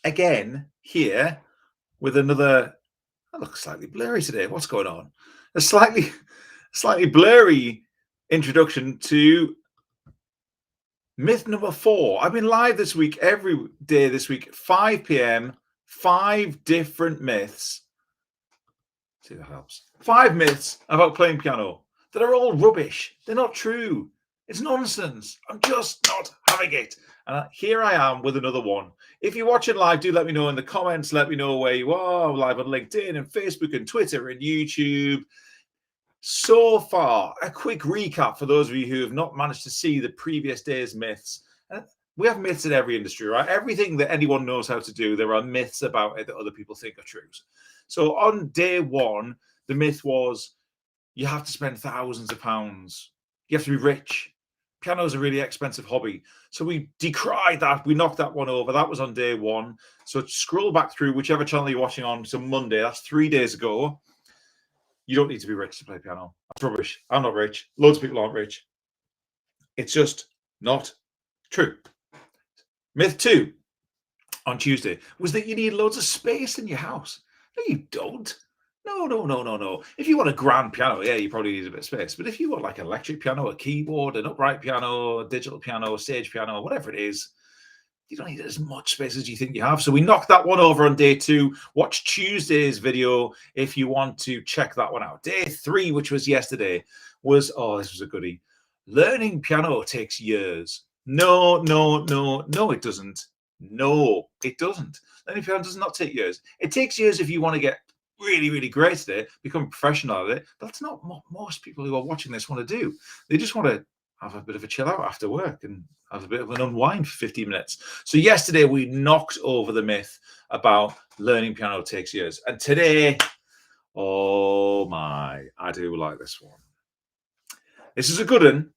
again here with another. I look slightly blurry today. What's going on? A slightly blurry introduction to myth number 4. I've been live this week, every day this week, 5 p.m. 5 different myths. See if that helps. 5 myths about playing piano that are all rubbish. They're not true. It's nonsense. I'm just not having it. And here I am with another one. If you're watching live, do let me know in the comments. Let me know where you are, live on LinkedIn and Facebook and Twitter and YouTube. So far, a quick recap for those of you who have not managed to see the previous day's myths. We have myths in every industry, right? Everything that anyone knows how to do, there are myths about it that other people think are true. So on day 1, the myth was you have to spend thousands of pounds. You have to be rich. Piano is a really expensive hobby. So we decried that. We knocked that one over. That was on day 1. So scroll back through whichever channel you're watching on. So Monday, that's 3 days ago. You don't need to be rich to play piano. That's rubbish. I'm not rich. Loads of people aren't rich. It's just not true. Myth 2 on Tuesday was that you need loads of space in your house. No, you don't. No. If you want a grand piano, yeah, you probably need a bit of space. But if you want like an electric piano, a keyboard, an upright piano, a digital piano, a stage piano, whatever it is, you don't need as much space as you think you have. So we knocked that one over on day 2. Watch Tuesday's video if you want to check that one out. Day 3, which was yesterday, was, this was a goodie. Learning piano takes years. No, it doesn't. No, it doesn't. Learning piano does not take years. It takes years if you want to get really, really great at it, become a professional at it. But that's not what most people who are watching this want to do. They just want to have a bit of a chill out after work and have a bit of an unwind for 15 minutes. So yesterday we knocked over the myth about learning piano takes years. And today, oh my, I do like this one. This is a good one.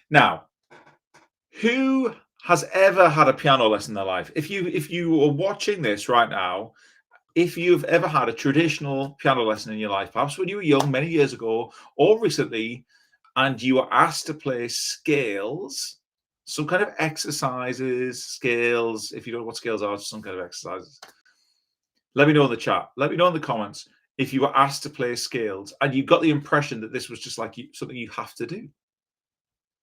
Now, who has ever had a piano lesson in their life? If you are watching this right now, if you've ever had a traditional piano lesson in your life, perhaps when you were young, many years ago, or recently, and you were asked to play scales, some kind of exercises, scales, if you don't know what scales are, some kind of exercises. Let me know in the chat. Let me know in the comments if you were asked to play scales and you got the impression that this was just like something you have to do.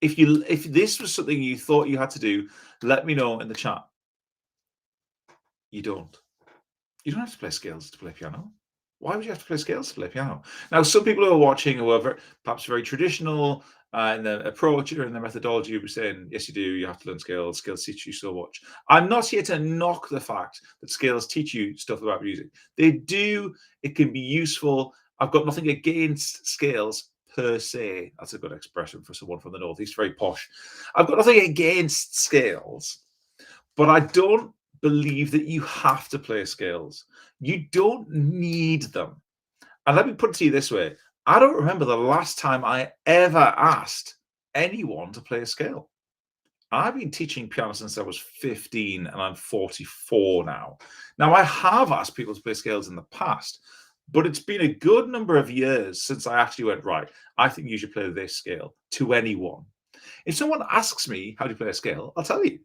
If this was something you thought you had to do, let me know in the chat. You don't. You don't have to play scales to play piano. Why would you have to play scales to play piano? Now, some people who are watching who are perhaps very traditional in their approach or in their methodology will be saying, yes, you do. You have to learn scales. Scales teach you so much. I'm not here to knock the fact that scales teach you stuff about music. They do. It can be useful. I've got nothing against scales per se. That's a good expression for someone from the Northeast, very posh. I've got nothing against scales, but I don't believe that you have to play scales. You don't need them. And let me put it to you this way. I don't remember the last time I ever asked anyone to play a scale. I've been teaching piano since I was 15 and I'm 44 now. Now, I have asked people to play scales in the past, but it's been a good number of years since I actually went, right, I think you should play this scale to anyone. If someone asks me, how do you play a scale? I'll tell you.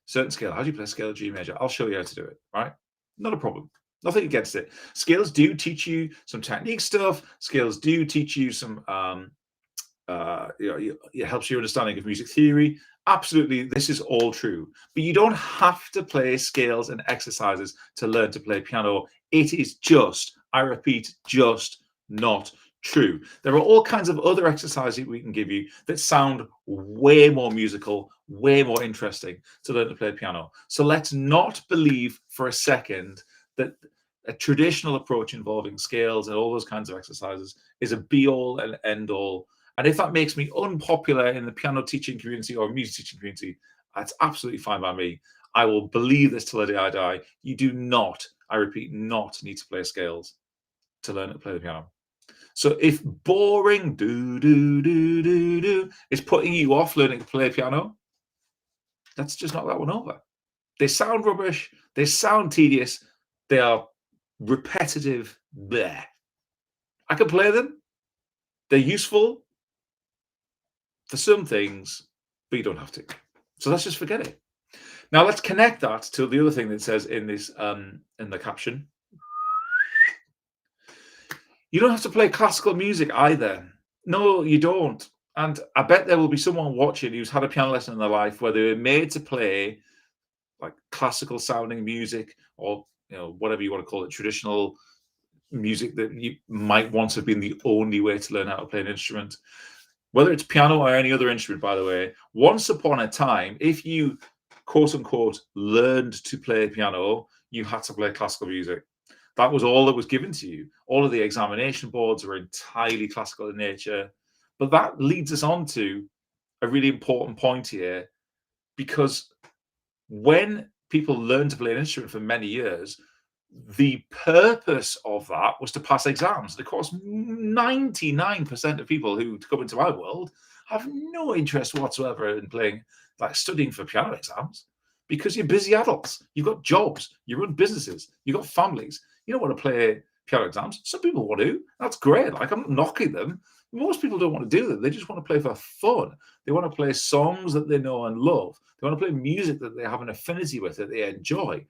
Certain scale. How do you play a scale of G major? I'll show you how to do it, right? Not a problem. Nothing against it. Scales do teach you some technique stuff. Scales do teach you some, it helps your understanding of music theory. Absolutely, this is all true. But you don't have to play scales and exercises to learn to play piano. It is just, I repeat, just not true. There are all kinds of other exercises we can give you that sound way more musical, way more interesting to learn to play piano. So let's not believe for a second that a traditional approach involving scales and all those kinds of exercises is a be-all and end-all. And if that makes me unpopular in the piano teaching community or music teaching community, that's absolutely fine by me. I will believe this till the day I die. You do not, I repeat, not need to play scales to learn to play the piano. So if boring is putting you off learning to play piano, let's just knock that one over. They sound rubbish. They sound tedious. They are repetitive. Bleh. I can play them. They're useful for some things, but you don't have to. So let's just forget it. Now let's connect that to the other thing that says in this in the caption. You don't have to play classical music either. No, you don't. And I bet there will be someone watching who's had a piano lesson in their life where they were made to play like classical sounding music, or whatever you want to call it, traditional music that you might once have been the only way to learn how to play an instrument. Whether it's piano or any other instrument, by the way, once upon a time, if you quote unquote learned to play piano, you had to play classical music. That was all that was given to you. All of the examination boards were entirely classical in nature. But that leads us on to a really important point here, because when people learn to play an instrument for many years, the purpose of that was to pass exams. And of course, 99% of people who come into my world have no interest whatsoever in playing, like studying for piano exams, because you're busy adults. You've got jobs, you run businesses, you've got families. You don't want to play piano exams. Some people want to. That's great. Like, I'm not knocking them. Most people don't want to do that. They just want to play for fun. They want to play songs that they know and love. They want to play music that they have an affinity with, that they enjoy.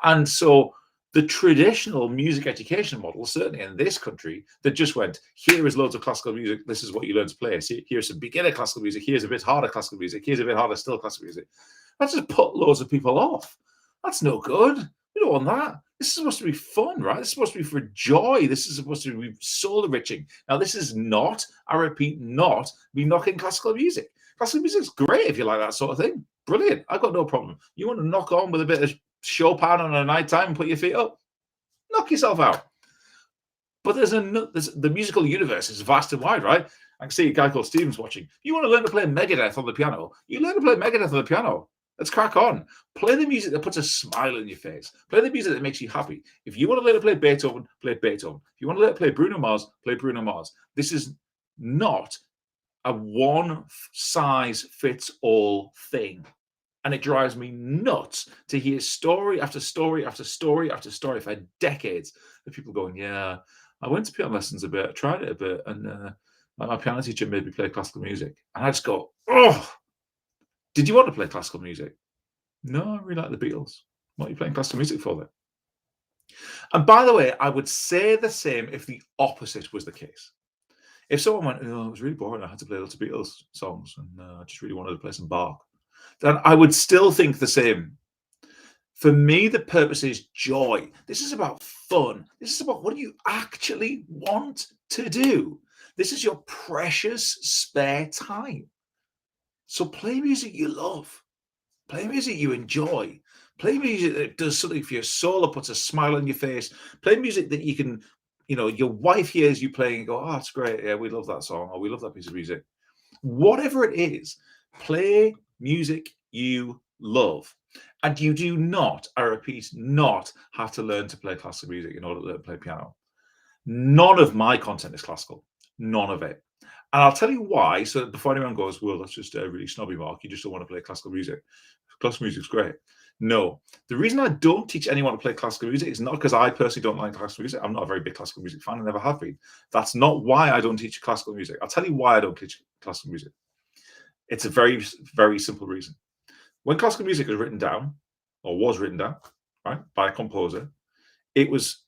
And so the traditional music education model, certainly in this country, that just went, here is loads of classical music, this is what you learn to play. See, here's some beginner classical music, here's a bit harder classical music, here's a bit harder still classical music. That's just put loads of people off. That's no good. We don't want that. This is supposed to be fun, right? This is supposed to be for joy. This is supposed to be soul enriching. Now, this is not, I repeat, not me knocking classical music. Classical music's great if you like that sort of thing. Brilliant. I've got no problem. You want to knock on with a bit of Chopin on a night time and put your feet up? Knock yourself out. But the musical universe is vast and wide, right? I can see a guy called Steven's watching. You want to learn to play Megadeth on the piano? You learn to play Megadeth on the piano. Let's crack on. Play the music that puts a smile on your face. Play the music that makes you happy. If you want to learn to play Beethoven, play Beethoven. If you want to learn to play Bruno Mars, play Bruno Mars. This is not a one-size-fits-all thing. And it drives me nuts to hear story after story after story after story for decades of people going, yeah, I went to piano lessons a bit, I tried it a bit, and my piano teacher made me play classical music. And I just go, oh, did you want to play classical music? No, I really like the Beatles. What are you playing classical music for then? And by the way, I would say the same if the opposite was the case. If someone went, oh, it was really boring, I had to play lots of Beatles songs, and I just really wanted to play some Bach, then I would still think the same. For me, the purpose is joy. This is about fun. This is about what do you actually want to do. This is your precious spare time. So play music you love. Play music you enjoy. Play music that does something for your soul or puts a smile on your face. Play music that you can, your wife hears you playing and go, oh, that's great. Yeah, we love that song, or we love that piece of music. Whatever it is, play music you love. And you do not, I repeat, not have to learn to play classical music in order to learn to play piano. None of my content is classical. None of it. And I'll tell you why. So before anyone goes, well, that's just a really snobby, Mark. You just don't want to play classical music. Classical music's great. No. The reason I don't teach anyone to play classical music is not because I personally don't like classical music. I'm not a very big classical music fan. I never have been. That's not why I don't teach classical music. I'll tell you why I don't teach classical music. It's a very, very simple reason. When classical music was written down, or was written down, right, by a composer, it was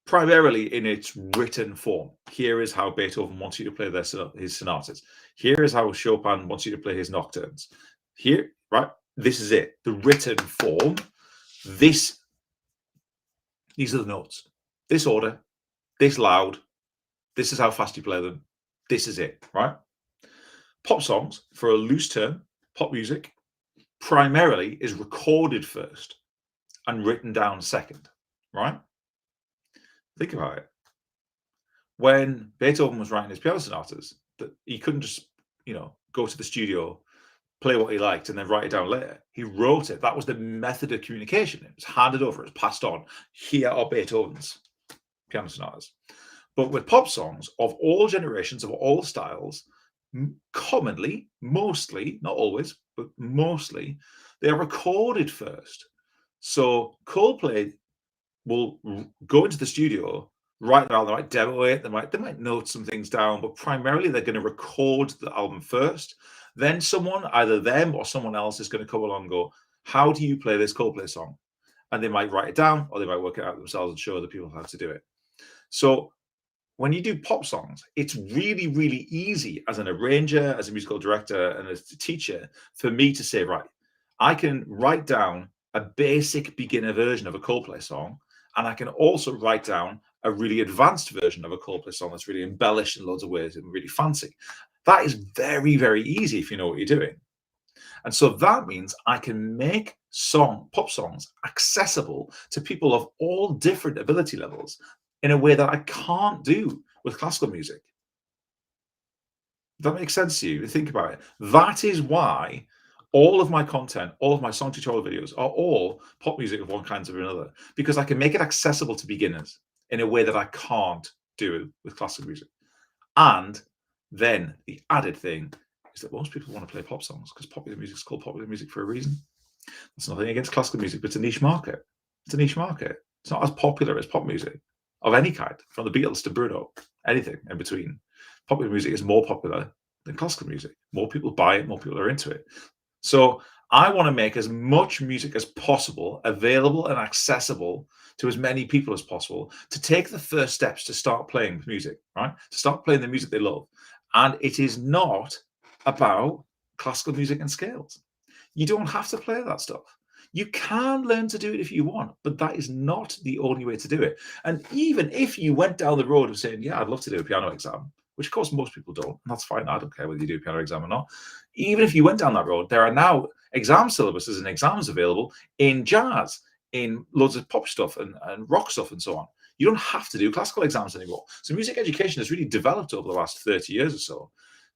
primarily in its written form. Here is how Beethoven wants you to play his sonatas. Here is how Chopin wants you to play his nocturnes. Here, right, this is it. The written form. These are the notes. This order, this loud. This is how fast you play them. This is it, right? Pop songs, for a loose term, pop music, primarily is recorded first and written down second, right? Think about it. When Beethoven was writing his piano sonatas, that he couldn't just, go to the studio, play what he liked, and then write it down later. He wrote it. That was the method of communication. It was handed over. It was passed on. Here are Beethoven's piano sonatas. But with pop songs of all generations, of all styles, commonly, mostly, not always, but mostly, they are recorded first. So Coldplay will go into the studio, write down, they might demo it, they might note some things down, but primarily they're going to record the album first. Then someone, either them or someone else, is going to come along and go, How do you play this Coldplay song? And they might write it down, or they might work it out themselves and show other people how to do it. So when you do pop songs, it's really, really easy as an arranger, as a musical director, and as a teacher for me to say, right, I can write down a basic beginner version of a Coldplay song, and I can also write down a really advanced version of a Coldplay song that's really embellished in loads of ways and really fancy. That is very, very easy if you know what you're doing. And so that means I can make pop songs accessible to people of all different ability levels in a way that I can't do with classical music. Does that make sense to you? Think about it. That is why all of my content, all of my song tutorial videos are all pop music of one kind or another, because I can make it accessible to beginners in a way that I can't do with classical music. And then the added thing is that most people want to play pop songs because popular music is called popular music for a reason. There's nothing against classical music, but it's a niche market. It's a niche market. It's not as popular as pop music of any kind, from the Beatles to Bruno, anything in between. Popular music is more popular than classical music. More people buy it, more people are into it. So I want to make as much music as possible available and accessible to as many people as possible to take the first steps to start playing music, right? To start playing the music they love. And it is not about classical music and scales. You don't have to play that stuff. You can learn to do it if you want, but that is not the only way to do it. And even if you went down the road of saying, yeah, I'd love to do a piano exam, which of course most people don't, and that's fine. I don't care whether you do a piano exam or not. Even if you went down that road, there are now exam syllabuses and exams available in jazz, in loads of pop stuff and rock stuff and so on. You don't have to do classical exams anymore. So music education has really developed over the last 30 years or so.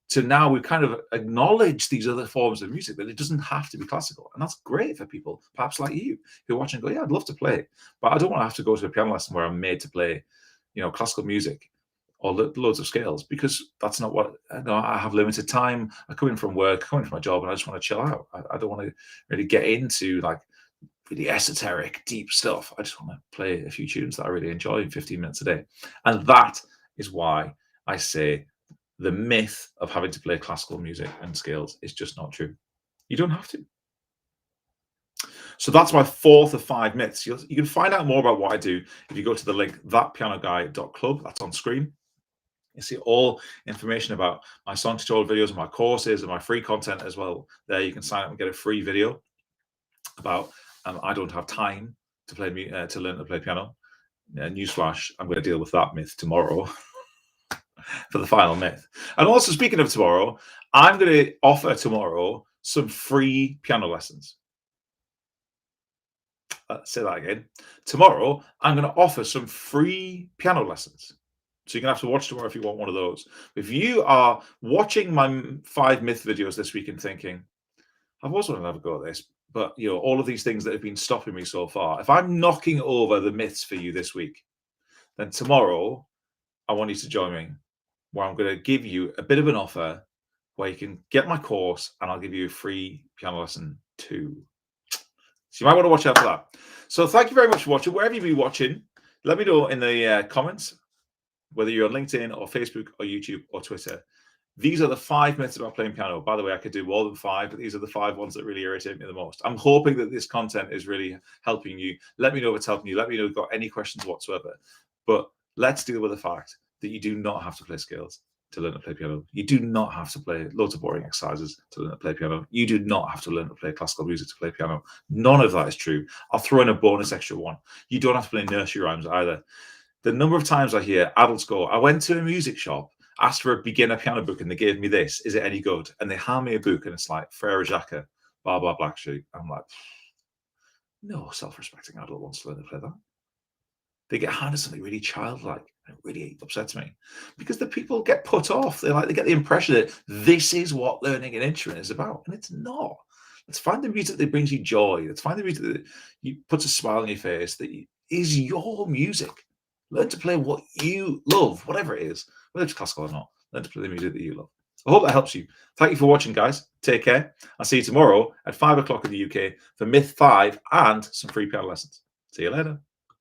To now we've kind of acknowledged these other forms of music, that it doesn't have to be classical. And that's great for people, perhaps like you, who watch and go, yeah, I'd love to play, but I don't want to have to go to a piano lesson where I'm made to play, classical music or loads of scales, because that's not what, I have limited time. I come in from work, come in from my job, and I just want to chill out. I don't want to really get into like really esoteric, deep stuff. I just want to play a few tunes that I really enjoy in 15 minutes a day. And that is why I say the myth of having to play classical music and scales is just not true. You don't have to. So that's my fourth of 5 myths. You can find out more about what I do if you go to the link thatpianoguy.club. That's on screen. You see all information about my song tutorial videos and my courses and my free content as well. There you can sign up and get a free video about I don't have time to learn to play piano. Newsflash, I'm going to deal with that myth tomorrow. For the final myth. And also, speaking of tomorrow, I'm going to offer tomorrow some free piano lessons. Say that again. Tomorrow, I'm going to offer some free piano lessons. So you're going to have to watch tomorrow if you want one of those. If you are watching my 5 myth videos this week and thinking, I've also want to have a go at this, but all of these things that have been stopping me so far, if I'm knocking over the myths for you this week, then tomorrow I want you to join me, where I'm going to give you a bit of an offer where you can get my course and I'll give you a free piano lesson too. So you might want to watch out for that. So thank you very much for watching. Wherever you be watching, let me know in the comments, whether you're on LinkedIn or Facebook or YouTube or Twitter. These are the 5 myths about playing piano. By the way, I could do more than 5, but these are the 5 ones that really irritate me the most. I'm hoping that this content is really helping you. Let me know if it's helping you. Let me know if you've got any questions whatsoever. But let's deal with the fact that you do not have to play scales to learn to play piano. You do not have to play loads of boring exercises to learn to play piano. You do not have to learn to play classical music to play piano. None of that is true. I'll throw in a bonus extra one. You don't have to play nursery rhymes either. The number of times I hear adults go, I went to a music shop, asked for a beginner piano book, and they gave me this. Is it any good? And they hand me a book, and it's like Frere Jacques, blah, blah, Black Sheep. I'm like, no self-respecting adult wants to learn to play that. They get handed something really childlike. It really upsets me because the people get put off. They get the impression that this is what learning an instrument is about, and it's not. Let's find the music that brings you joy. Let's find the music that puts a smile on your face, that is your music. Learn to play what you love, whatever it is, whether it's classical or not. Learn to play the music that you love. I hope that helps you. Thank you for watching, guys. Take care. I'll see you tomorrow at 5 o'clock in the UK for Myth 5 and some free piano lessons. See you later.